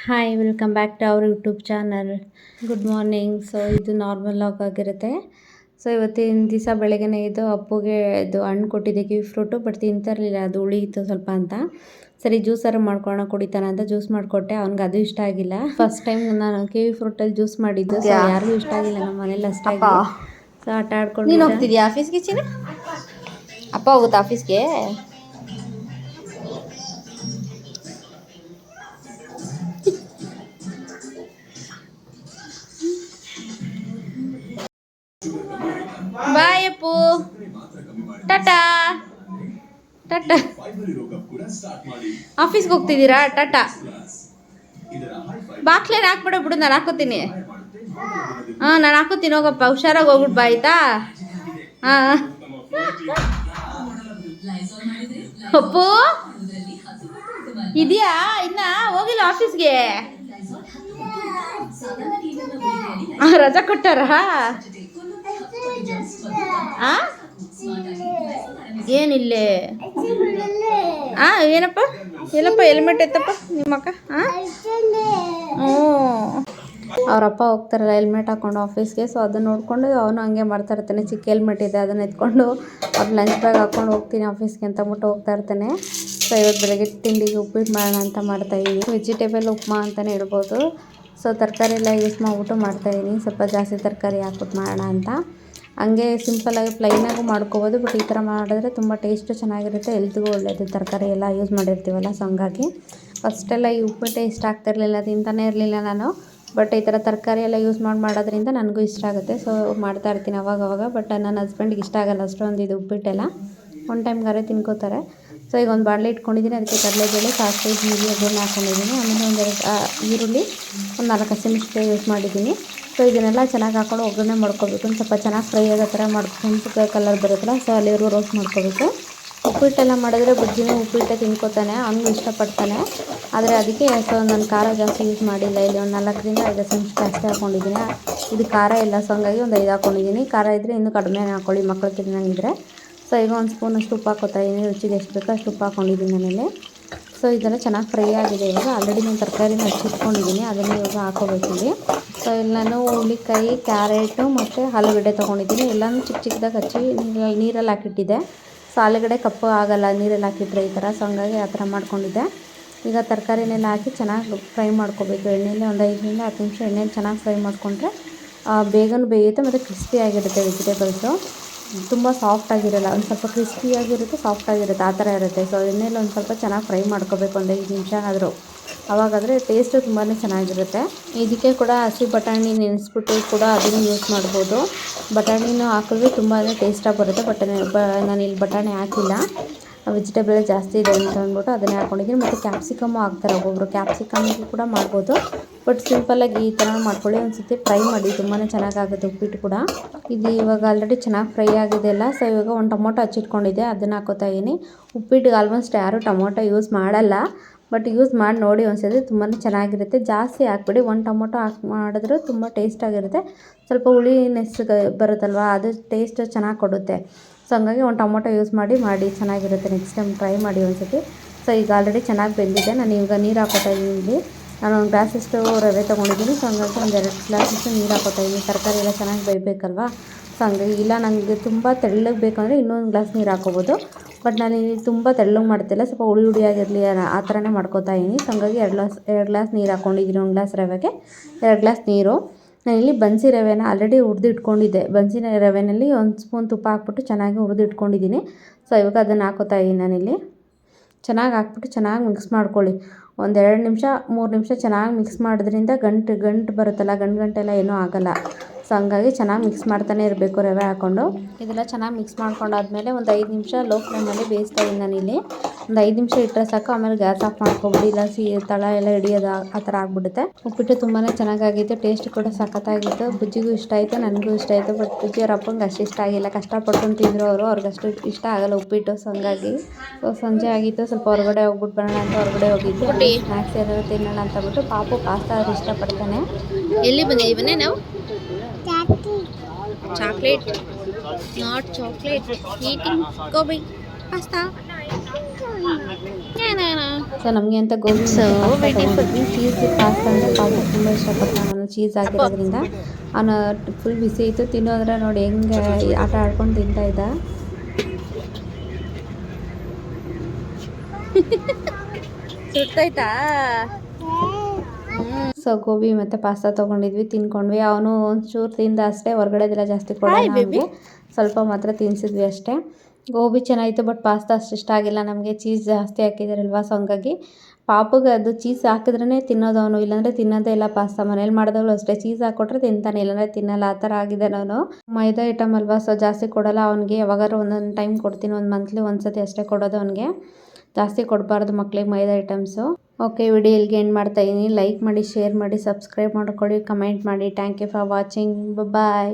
Hi welcome back to our YouTube channel. Good morning. So ಇದು normal log ಆಗಿರುತ್ತೆ. So ಇವತ್ತಿನ ದಿವಸ ಬೆಳಗ್ಗೆನೇ ಇದು ಅಪ್ಪುಗೆ ಇದು ಹಣ್ಣು ಕೊಟ್ಟಿದ್ದೆ, ಕಿವಿ ಫ್ರೂಟು. ಬಟ್ ತಿಂತಿರಲಿಲ್ಲ, ಅದು ಉಳಿಯಿತು ಸ್ವಲ್ಪ ಅಂತ. ಸರಿ ಜ್ಯೂಸಾರು ಮಾಡ್ಕೊಳ್ಳೋಣ ಕುಡಿತಾನೆ ಅಂತ ಜ್ಯೂಸ್ ಮಾಡಿಕೊಟ್ಟೆ. ಅವ್ನಿಗೆ ಅದು ಇಷ್ಟ ಆಗಿಲ್ಲ. ಫಸ್ಟ್ ಟೈಮ್ ನಾನು ಕಿವಿ ಫ್ರೂಟಲ್ಲಿ ಜ್ಯೂಸ್ ಮಾಡಿದ್ದು. ಸೊ ಯಾರಿಗೂ ಇಷ್ಟ ಆಗಿಲ್ಲ ನಮ್ಮ ಮನೇಲಿ ಅಷ್ಟಾಗಿ. ಸೊ ಆಟ ಆಡ್ಕೊಂಡು ನೀನು ಹೋಗ್ತಿದ್ಯಾ ಆಫೀಸ್ಗೆ? ಚಿನ್ನ ಅಪ್ಪ ಹೋಗುತ್ತಾ ಆಫೀಸ್ಗೆ? ಬಾಯ್ ಅಪ್ಪು, ಟಾಟಾ ಟಾಟಾ. ಆಫೀಸ್ಗೆ ಹೋಗ್ತಿದ್ದೀರಾ? ಟಾಟಾ. ಬಾಕ್ಲೇನು ಹಾಕ್ಬಿಡ ಬಿಡು, ನಾನು ಹಾಕೋತೀನಿ. ಹಾಂ, ನಾನು ಹಾಕೋತೀನಿ, ಹೋಗಪ್ಪ. ಹುಷಾರಾಗಿ ಹೋಗ್ಬಿಟ್ಟು ಬಾ, ಆಯ್ತಾ? ಹಾಂ ಅಪ್ಪು ಇದೆಯಾ? ಇನ್ನ ಹೋಗಿಲ್ಲ ಆಫೀಸ್ಗೆ? ರಜಾ ಕೊಟ್ಟಾರ? ಏನಿಲ್ಲೇ? ಏನಪ್ಪ ಏನಪ್ಪ ಹೆಲ್ಮೆಟ್ ಎತ್ತಪ್ಪ ನಿಮ್ಮಕ್ಕ. ಹ್ಞೂ, ಅವರಪ್ಪ ಹೋಗ್ತಾರಲ್ಲ ಹೆಲ್ಮೆಟ್ ಹಾಕ್ಕೊಂಡು ಆಫೀಸ್ಗೆ. ಸೊ ಅದನ್ನ ನೋಡಿಕೊಂಡು ಅವನು ಹಂಗೆ ಮಾಡ್ತಾ ಇರ್ತಾನೆ. ಚಿಕ್ಕ ಹೆಲ್ಮೆಟ್ ಇದೆ, ಅದನ್ನು ಎತ್ಕೊಂಡು ಅವ್ರು ಲಂಚ್ ಬ್ಯಾಗ್ ಹಾಕ್ಕೊಂಡು ಹೋಗ್ತೀನಿ ಆಫೀಸ್ಗೆ ಅಂತ ಬಿಟ್ಟು ಹೋಗ್ತಾ ಇರ್ತಾನೆ. ಸೊ ಇವತ್ತು ಬೆಳಗ್ಗೆ ತಿಂಡಿಗೆ ಉಪ್ಪಿಟ್ಟು ಮಾಡೋಣ ಅಂತ ಮಾಡ್ತಾಯಿದ್ದೀನಿ. ವೆಜಿಟೇಬಲ್ ಉಪ್ಮಾ ಅಂತಲೇ ಹೇಳ್ಬೋದು. ಸೊ ತರಕಾರಿ ಎಲ್ಲ ಯೂಸ್ ಮಾಡಿಬಿಟ್ಟು ಮಾಡ್ತಾಯಿದ್ದೀನಿ. ಸ್ವಲ್ಪ ಜಾಸ್ತಿ ತರಕಾರಿ ಹಾಕ್ಬಿಟ್ಟು ಮಾಡೋಣ ಅಂತ. ಹಂಗೆ ಸಿಂಪಲ್ಲಾಗಿ ಪ್ಲೈನಾಗೂ ಮಾಡ್ಕೋಬೋದು. ಬಟ್ ಈ ಥರ ಮಾಡಿದ್ರೆ ತುಂಬ ಟೇಸ್ಟು ಚೆನ್ನಾಗಿರುತ್ತೆ, ಹೆಲ್ತ್ಗೂ ಒಳ್ಳೆಯದು. ತರಕಾರಿ ಎಲ್ಲ ಯೂಸ್ ಮಾಡಿರ್ತೀವಲ್ಲ, ಸೊ ಹಂಗಾಗಿ ಫಸ್ಟೆಲ್ಲ ಈ ಉಪ್ಪಿಟ್ಟೆ ಇಷ್ಟ ಆಗ್ತಿರಲಿಲ್ಲ, ತಿಂತಾನೇ ಇರಲಿಲ್ಲ ನಾನು. ಬಟ್ ಈ ಥರ ತರಕಾರಿ ಎಲ್ಲ ಯೂಸ್ ಮಾಡೋದ್ರಿಂದ ನನಗೂ ಇಷ್ಟ ಆಗುತ್ತೆ. ಸೊ ಮಾಡ್ತಾ ಇರ್ತೀನಿ ಅವಾಗವಾಗ. ಬಟ್ ನನ್ನ ಹಸ್ಬೆಂಡ್ಗೆ ಇಷ್ಟ ಆಗಲ್ಲ ಅಷ್ಟೊಂದು ಇದು ಉಪ್ಪಿಟ್ಟೆಲ್ಲ. ಒನ್ ಟೈಮ್ಗಾರೆ ತಿನ್ಕೋತಾರೆ. ಸೊ ಈಗ ಒಂದು ಬಾಣಲೆ ಇಟ್ಕೊಂಡಿದ್ದೀನಿ, ಅದಕ್ಕೆ ಕಡಲೆಬೇಳೆ, ಸಾಸಿವೆ, ಜೀರಿಗೆ ಅದನ್ನು ಹಾಕ್ಕೊಂಡಿದ್ದೀನಿ. ಆಮೇಲೆ ಒಂದೆರಡು ಈರುಳ್ಳಿ, ಒಂದು 4 ಹಸಿಮೆಣಸಿನಕಾಯಿ ಯೂಸ್ ಮಾಡಿದ್ದೀನಿ. ಸೊ ಇದನ್ನೆಲ್ಲ ಚೆನ್ನಾಗಿ ಹಾಕ್ಕೊಂಡು ಒಗ್ಗರಣೆ ಮಾಡ್ಕೋಬೇಕು. ಒಂದು ಸ್ವಲ್ಪ ಚೆನ್ನಾಗಿ ಫ್ರೈ ಆಗೋ ಥರ ಕೆಂಪು ಕಲರ್ ಬರುತ್ತಲ್ಲ, ಸೊ ಅಲ್ಲಿವರೆಗೂ ರೋಸ್ಟ್ ಮಾಡ್ಕೋಬೇಕು. ಉಪ್ಪಿಟ್ಟೆಲ್ಲ ಮಾಡಿದ್ರೆ ಬುಜ್ಜಿನೂ ಉಪ್ಪಿಟ್ಟೆ ತಿನ್ಕೋತಾನೆ, ಅವನಿಗೂ ಇಷ್ಟಪಡ್ತಾನೆ. ಆದರೆ ಅದಕ್ಕೆ ಸೊ ನಾನು ಖಾರ ಜಾಸ್ತಿ ಯೂಸ್ ಮಾಡಿಲ್ಲ. ಇಲ್ಲಿ ಒಂದು 4ರಿಂದ 5 ಹಸಿಮೆಣಸಿನಕಾಯಿ ಅಷ್ಟೇ ಹಾಕ್ಕೊಂಡಿದ್ದೀನಿ. ಇದು ಖಾರ ಇಲ್ಲ, ಸೊ ಹಂಗಾಗಿ ಒಂದು 5 ಹಾಕ್ಕೊಂಡಿದ್ದೀನಿ. ಖಾರ ಇದ್ದರೆ ಇನ್ನೂ ಕಡಿಮೆ ಹಾಕ್ಕೊಳ್ಳಿ, ಮಕ್ಕಳು ತಿನ್ನಂಗಿದ್ರೆ. ಸೊ ಈಗ ಒಂದು ಸ್ಪೂನಷ್ಟು ಉಪ್ಪು ಹಾಕೋತಾ ಇದ್ದೀನಿ. ರುಚಿಗೆ ಎಷ್ಟು ಬೇಕೋ ಅಷ್ಟು ಉಪ್ಪು ಹಾಕ್ಕೊಂಡಿದ್ದೀನಿ ನಾನಿಲ್ಲಿ. ಸೊ ಇದೆಲ್ಲ ಚೆನ್ನಾಗಿ ಫ್ರೈ ಆಗಿದೆ. ಇವಾಗ ಆಲ್ರೆಡಿ ನಾನು ತರಕಾರಿನ ಹಚ್ಚಿಟ್ಕೊಂಡಿದ್ದೀನಿ, ಅದನ್ನು ಇವಾಗ ಹಾಕೋಬೇಕಿಲ್ಲಿ. ಸೊ ಇಲ್ಲಿ ನಾನು ಹುಳಿಕಾಯಿ, ಕ್ಯಾರೆಟು ಮತ್ತು ಆಲೂಗಡ್ಡೆ ತೊಗೊಂಡಿದ್ದೀನಿ. ಎಲ್ಲನೂ ಚಿಕ್ಕ ಚಿಕ್ಕದಾಗಿ ಹಚ್ಚಿ ನೀರಲ್ಲಿ ಹಾಕಿಟ್ಟಿದ್ದೆ. ಸೊ ಆಲೂಗಡ್ಡೆ ಕಪ್ಪು ಆಗೋಲ್ಲ ನೀರಲ್ಲಿ ಹಾಕಿಟ್ರೆ ಈ ಥರ. ಸೊ ಹಂಗಾಗಿ ಆ ಥರ ಮಾಡ್ಕೊಂಡಿದ್ದೆ. ಈಗ ತರಕಾರಿನೆಲ್ಲ ಹಾಕಿ ಚೆನ್ನಾಗಿ ಫ್ರೈ ಮಾಡ್ಕೋಬೇಕು ಎಣ್ಣೆಯಲ್ಲಿ. ಒಂದು 5ರಿಂದ 10 ನಿಮಿಷ ಎಣ್ಣೆಯಲ್ಲಿ ಚೆನ್ನಾಗಿ ಫ್ರೈ ಮಾಡಿಕೊಂಡ್ರೆ ಬೇಗನೂ ಬೇಯುತ್ತೆ ಮತ್ತು ಕ್ರಿಸ್ಪಿಯಾಗಿರುತ್ತೆ. ವೆಜಿಟೇಬಲ್ಸು ತುಂಬ ಸಾಫ್ಟಾಗಿರಲ್ಲ, ಒಂದು ಸ್ವಲ್ಪ ಕ್ರಿಸ್ಪಿಯಾಗಿರುತ್ತೆ, ಸಾಫ್ಟಾಗಿರುತ್ತೆ, ಆ ಥರ ಇರುತ್ತೆ. ಸೊ ಎಣ್ಣೆಯಲ್ಲಿ ಒಂದು ಸ್ವಲ್ಪ ಚೆನ್ನಾಗಿ ಫ್ರೈ ಮಾಡ್ಕೋಬೇಕು, ಒಂದು 5 ನಿಮಿಷ ಆದರೂ. ಆವಾಗಾದರೆ ಟೇಸ್ಟು ತುಂಬಾ ಚೆನ್ನಾಗಿರುತ್ತೆ. ಇದಕ್ಕೆ ಕೂಡ ಹಸಿ ಬಟಾಣಿ ನೆನೆಸ್ಬಿಟ್ಟು ಕೂಡ ಅದನ್ನು ಯೂಸ್ ಮಾಡ್ಬೋದು. ಬಟಾಣಿನೂ ಹಾಕಿದ್ರೆ ತುಂಬಾ ಟೇಸ್ಟಾಗಿ ಬರುತ್ತೆ. ಬಟ್ ನಾನಿಲ್ಲಿ ಬಟಾಣಿ ಹಾಕಿಲ್ಲ, ವೆಜಿಟೇಬಲ್ ಜಾಸ್ತಿ ಇದೆ ಅಂತ ಅಂದ್ಬಿಟ್ಟು ಅದನ್ನೇ ಹಾಕ್ಕೊಂಡಿದ್ದೀನಿ. ಮತ್ತು ಕ್ಯಾಪ್ಸಿಕಮ್ಮು ಹಾಕ್ತಾರೆ ಒಬ್ಬೊಬ್ಬರು, ಕ್ಯಾಪ್ಸಿಕಮ್ಮಿಗೂ ಕೂಡ ಮಾಡ್ಬೋದು. ಬಟ್ ಸಿಂಪಲ್ಲಾಗಿ ಈ ಥರ ಮಾಡ್ಕೊಳ್ಳಿ, ಒಂದು ಸತಿ ಟ್ರೈ ಮಾಡಿ, ತುಂಬಾ ಚೆನ್ನಾಗಾಗುತ್ತೆ ಉಪ್ಪಿಟ್ಟು ಕೂಡ. ಇದು ಇವಾಗ ಆಲ್ರೆಡಿ ಚೆನ್ನಾಗಿ ಫ್ರೈ ಆಗಿದೆ ಅಲ್ಲ. ಸೊ ಇವಾಗ ಒಂದು ಟೊಮೊಟೊ ಹಚ್ಚಿಟ್ಕೊಂಡಿದ್ದೆ, ಅದನ್ನು ಹಾಕೋತಾ ಇದ್ದೀನಿ. ಉಪ್ಪಿಟ್ಟಿಗೆ ಆಲ್ಮೋಸ್ಟ್ ಯಾರೂ ಟೊಮೊಟೊ ಯೂಸ್ ಮಾಡಲ್ಲ, ಬಟ್ ಯೂಸ್ ಮಾಡಿ ನೋಡಿ ಒಂದ್ಸತಿ, ತುಂಬಾ ಚೆನ್ನಾಗಿರುತ್ತೆ. ಜಾಸ್ತಿ ಹಾಕ್ಬಿಡಿ, ಒಂದು ಟೊಮೊಟೊ ಮಾಡಿದ್ರೆ ತುಂಬ ಟೇಸ್ಟಾಗಿರುತ್ತೆ. ಸ್ವಲ್ಪ ಹುಳಿನೆಸ್ ಬರುತ್ತಲ್ವ, ಅದು ಟೇಸ್ಟ್ ಚೆನ್ನಾಗಿ ಕೊಡುತ್ತೆ. ಸೊ ಹಂಗಾಗಿ ಒಂದು ಟೊಮೊಟೊ ಯೂಸ್ ಮಾಡಿ ಚೆನ್ನಾಗಿರುತ್ತೆ. ನೆಕ್ಸ್ಟ್ ಟೈಮ್ ಟ್ರೈ ಮಾಡಿ ಒಂದ್ಸತಿ. ಸೊ ಈಗ ಆಲ್ರೆಡಿ ಚೆನ್ನಾಗಿ ಬೆಂದಿದೆ. ನಾನು ಇವಾಗ ನೀರು ಹಾಕೋತಾ ಇದ್ದೀನಿ. ಇಲ್ಲಿ ನಾನು ಒಂದು ಗ್ಲಾಸಷ್ಟು ರವೆ ತೊಗೊಂಡಿದ್ದೀನಿ. ಸೊ ಹಂಗಾಗಿ ಒಂದು 2 ಗ್ಲಾಸಷ್ಟು ನೀರು ಹಾಕೋತಾ ಇದ್ದೀನಿ. ತರಕಾರಿ ಎಲ್ಲ ಚೆನ್ನಾಗಿ ಬೇಯಬೇಕಲ್ವ. ಸೊ ಹಂಗಾಗಿ ಇಲ್ಲ, ನನಗೆ ತುಂಬ ತೆಳ್ಳಗೆ ಬೇಕಂದರೆ ಇನ್ನೊಂದು ಗ್ಲಾಸ್ ನೀರು ಹಾಕೋಬೋದು. ಬಟ್ ನಾನು ಇಲ್ಲಿ ತುಂಬ ತೆಳ್ಳಗೆ ಮಾಡ್ತಿಲ್ಲ, ಸ್ವಲ್ಪ ಹುಳಿಯಾಗಿರಲಿ ಆ ಥರನೇ ಮಾಡ್ಕೋತಾ ಇದ್ದೀನಿ. ಸೊ ಹಂಗಾಗಿ 2 ಗ್ಲಾಸ್ ನೀರು ಹಾಕ್ಕೊಂಡಿದ್ದೀನಿ. 1 ಗ್ಲಾಸ್ ರವೆಗೆ 2 ಗ್ಲಾಸ್ ನೀರು. ನಾನಿಲ್ಲಿ ಬನ್ಸಿ ರವೆನ ಆಲ್ರೆಡಿ ಹುರಿದು ಇಟ್ಕೊಂಡಿದ್ದೆ. ಬನ್ಸಿ ರವೆನಲ್ಲಿ 1 ಸ್ಪೂನ್ ತುಪ್ಪ ಹಾಕ್ಬಿಟ್ಟು ಚೆನ್ನಾಗಿ ಹುರಿದು ಇಟ್ಕೊಂಡಿದ್ದೀನಿ. ಸೊ ಇವಾಗ ಅದನ್ನು ಹಾಕೋತಾ ಇದ್ದೀನಿ ನಾನಿಲ್ಲಿ. ಚೆನ್ನಾಗಿ ಹಾಕ್ಬಿಟ್ಟು ಚೆನ್ನಾಗಿ ಮಿಕ್ಸ್ ಮಾಡ್ಕೊಳ್ಳಿ. ಒಂದು 2 ನಿಮಿಷ 3 ನಿಮಿಷ ಚೆನ್ನಾಗಿ ಮಿಕ್ಸ್ ಮಾಡೋದ್ರಿಂದ ಗಂಟು ಬರುತ್ತಲ್ಲ, ಗಂಟೆಲ್ಲ ಏನೂ ಆಗೋಲ್ಲ. ಸೊ ಹಂಗಾಗಿ ಚೆನ್ನಾಗಿ ಮಿಕ್ಸ್ ಮಾಡ್ತಾನೆ ಇರಬೇಕು ರವೆ ಹಾಕ್ಕೊಂಡು. ಇದೆಲ್ಲ ಚೆನ್ನಾಗಿ ಮಿಕ್ಸ್ ಮಾಡ್ಕೊಂಡಾದ್ಮೇಲೆ ಒಂದು 5 ನಿಮಿಷ ಲೋ ಫ್ಲೇಮಲ್ಲಿ ಬೇಯಿಸ್ತಾ ಇದ್ದೀನಿ ನಾನಿಲ್ಲಿ. ಒಂದು 5 ನಿಮಿಷ ಇಟ್ಟರೆ ಸಾಕು, ಆಮೇಲೆ ಗ್ಯಾಸ್ ಆಫ್ ಮಾಡ್ಕೊಬಿಡಿ, ಇಲ್ಲ ತಳ ಎಲ್ಲ ಹಿಡಿಯೋದು ಆ ಥರ ಆಗಿಬಿಡುತ್ತೆ. ಉಪ್ಪಿಟ್ಟು ತುಂಬಾ ಚೆನ್ನಾಗಾಗಿತ್ತು, ಟೇಸ್ಟ್ ಕೂಡ ಸಖತ್ತಾಗಿತ್ತು. ಬುಜ್ಜಿಗೂ ಇಷ್ಟ ಆಯಿತು, ನನಗೂ ಇಷ್ಟ ಆಯಿತು. ಬಟ್ ಬುಜ್ಜಿಯವ್ರ ಅಪ್ಪಂಗೆ ಅಷ್ಟು ಇಷ್ಟ ಆಗಿಲ್ಲ, ಕಷ್ಟಪಡ್ಕೊಂಡು ತಿಂದರು ಅವ್ರಿಗಷ್ಟು ಇಷ್ಟ ಆಗಲ್ಲ ಉಪ್ಪಿಟ್ಟು. ಸೊ ಹಂಗಾಗಿ ಸಂಜೆ ಆಗಿತ್ತು, ಸ್ವಲ್ಪ ಹೊರಗಡೆ ಹೋಗ್ಬಿಟ್ಟು ಬರೋಣ ಅಂತ ಹೊರಗಡೆ ಹೋಗಿದ್ದು. ಸ್ನ್ಯಾಕ್ಸ್ ಏನಾದ್ರು ತಿನ್ನೋಣ ಅಂತ ಬಿಟ್ಟು ಪಾಪು ಪಾಸ್ತಾ ಅದು ಇಷ್ಟಪಡ್ತಾನೆ. ಎಲ್ಲಿ ಬಂದಿದ್ದೀವನ್ನೇ ನಾವು? Chocolate, not chocolate, eating gobi pasta. So ನಮಗೆ ಅಂತ ಗೋಬಿ ತೊಗೊಂಡಿದ್ವಿ. ಚೀಸ್ ಪಾಸ್ತಾ ಅಂದರೆ ಪಾಪ ತುಂಬ ಇಷ್ಟಪಡ್ತಾನೆ, ನಾನು ಚೀಸ್ ಹಾಕಿರೋದ್ರಿಂದ. ಅವನು ಫುಲ್ ಬಿಸಿ ಇತ್ತು, ತಿನ್ನೋದ್ರೆ ನೋಡಿ ಹೆಂಗೆ ಆಟ ಆಡ್ಕೊಂಡು ತಿಂತಾ ಇದ್ದ. ಸುಡ್ತೈತಾ? ಸೊ ಗೋಬಿ ಮತ್ತು ಪಾಸ್ತಾ ತೊಗೊಂಡಿದ್ವಿ, ತಿನ್ಕೊಂಡ್ವಿ. ಅವನು ಒಂಚೂರು ತಿಂದ ಅಷ್ಟೇ, ಹೊರಗಡೆದೆಲ್ಲ ಜಾಸ್ತಿ ಕೊಡೋಣ ನಮಗೆ, ಸ್ವಲ್ಪ ಮಾತ್ರ ತಿನ್ನಿಸಿದ್ವಿ ಅಷ್ಟೇ. ಗೋಬಿ ಚೆನ್ನಾಗಿತ್ತು, ಬಟ್ ಪಾಸ್ತಾ ಅಷ್ಟು ಇಷ್ಟ ಆಗಿಲ್ಲ ನಮಗೆ, ಚೀಸ್ ಜಾಸ್ತಿ ಹಾಕಿದಾರಲ್ವ. ಸೊ ಹಂಗಾಗಿ ಪಾಪಗೆ ಅದು ಚೀಸ್ ಹಾಕಿದ್ರೇ ತಿನ್ನೋದು ಅವನು, ಇಲ್ಲಾಂದರೆ ತಿನ್ನೋದೇ ಇಲ್ಲ. ಪಾಸ್ತಾ ಮನೇಲಿ ಮಾಡಿದಾಗಲೂ ಅಷ್ಟೇ, ಚೀಸ್ ಹಾಕ್ಕೊಟ್ರೆ ತಿಂತಾನೆ, ಇಲ್ಲಾಂದರೆ ತಿನ್ನಲ್ಲ, ಆ ಥರ ಆಗಿದೆ. ನಾನು ಮೈದಾ ಐಟಮ್ ಅಲ್ವಾ, ಸೊ ಜಾಸ್ತಿ ಕೊಡೋಲ್ಲ ಅವನಿಗೆ. ಯಾವಾಗಾದ್ರೂ ಒಂದೊಂದು ಟೈಮ್ ಕೊಡ್ತೀನಿ, ಒಂದು ಮಂತ್ಲಿ ಒಂದ್ಸತಿ ಅಷ್ಟೇ ಕೊಡೋದು ಅವನಿಗೆ. ಜಾಸ್ತಿ ಕೊಡಬಾರ್ದು ಮಕ್ಳಿಗೆ ಮೈದಾ ಐಟಮ್ಸು. ಓಕೆ, ವಿಡಿಯೋ ಇಲ್ಲಿಗೆ ಎಂಡ್ ಮಾಡ್ತಾಯಿದ್ದೀನಿ. ಲೈಕ್ ಮಾಡಿ, ಶೇರ್ ಮಾಡಿ, ಸಬ್ಸ್ಕ್ರೈಬ್ ಮಾಡ್ಕೊಳ್ಳಿ, ಕಮೆಂಟ್ ಮಾಡಿ. Thank you for watching. Bye.